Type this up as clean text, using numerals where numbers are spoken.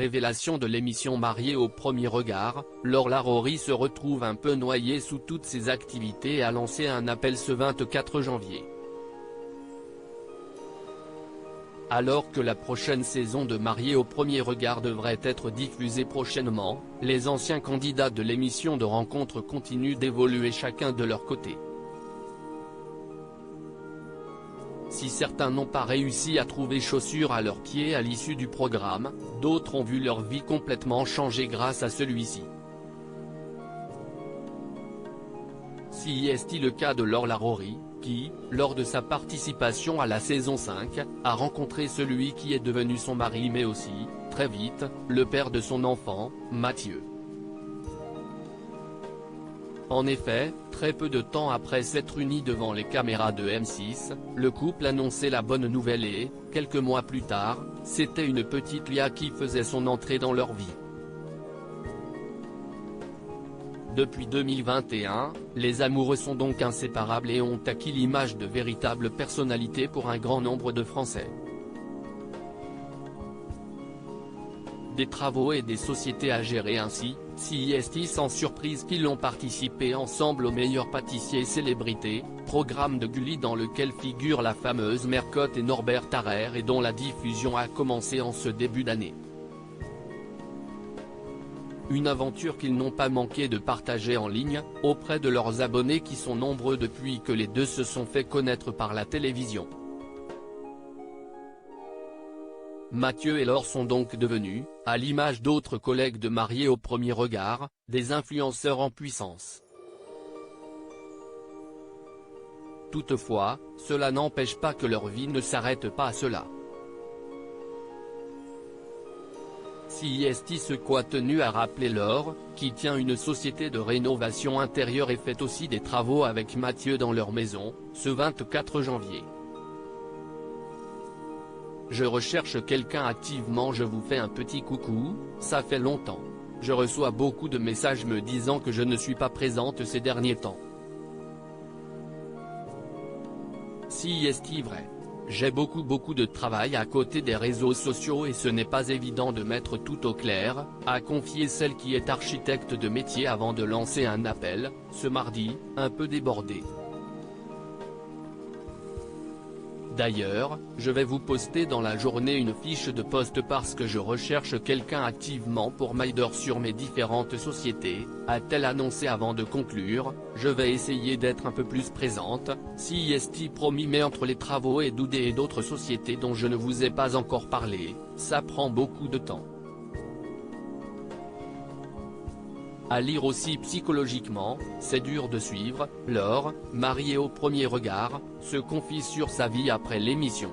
Révélation de l'émission Mariée au premier regard, Laure Larori se retrouve un peu noyée sous toutes ses activités et a lancé un appel ce 24 janvier. Alors que la prochaine saison de Mariée au premier regard devrait être diffusée prochainement, les anciens candidats de l'émission de rencontre continuent d'évoluer chacun de leur côté. Si certains n'ont pas réussi à trouver chaussures à leurs pieds à l'issue du programme, d'autres ont vu leur vie complètement changer grâce à celui-ci. Si est-il le cas de Laure Larori, qui, lors de sa participation à la saison 5, a rencontré celui qui est devenu son mari mais aussi, très vite, le père de son enfant, Mathieu. En effet, très peu de temps après s'être unis devant les caméras de M6, le couple annonçait la bonne nouvelle et, quelques mois plus tard, c'était une petite Lia qui faisait son entrée dans leur vie. Depuis 2021, les amoureux sont donc inséparables et ont acquis l'image de véritables personnalités pour un grand nombre de Français. Des travaux et des sociétés à gérer ainsi, si est sans surprise qu'ils ont participé ensemble au meilleur pâtissier célébrité, programme de Gulli dans lequel figure la fameuse Mercotte et Norbert Tarrer et dont la diffusion a commencé en ce début d'année. Une aventure qu'ils n'ont pas manqué de partager en ligne, auprès de leurs abonnés qui sont nombreux depuis que les deux se sont fait connaître par la télévision. Mathieu et Laure sont donc devenus, à l'image d'autres collègues de Mariée au premier regard, des influenceurs en puissance. Toutefois, cela n'empêche pas que leur vie ne s'arrête pas à cela. Si est ce qu'a tenu à rappeler Laure, qui tient une société de rénovation intérieure et fait aussi des travaux avec Mathieu dans leur maison, ce 24 janvier. Je recherche quelqu'un activement, je vous fais un petit coucou, ça fait longtemps. Je reçois beaucoup de messages me disant que je ne suis pas présente ces derniers temps. Si est vrai. J'ai beaucoup de travail à côté des réseaux sociaux et ce n'est pas évident de mettre tout au clair, a confié celle qui est architecte de métier avant de lancer un appel, ce mardi, un peu débordé. D'ailleurs, je vais vous poster dans la journée une fiche de poste parce que je recherche quelqu'un activement pour m'aider sur mes différentes sociétés, a-t-elle annoncé avant de conclure, je vais essayer d'être un peu plus présente, si est promis mais entre les travaux et Doudé et d'autres sociétés dont je ne vous ai pas encore parlé, ça prend beaucoup de temps. À lire aussi psychologiquement, c'est dur de suivre, Laure, mariée au premier regard, se confie sur sa vie après l'émission.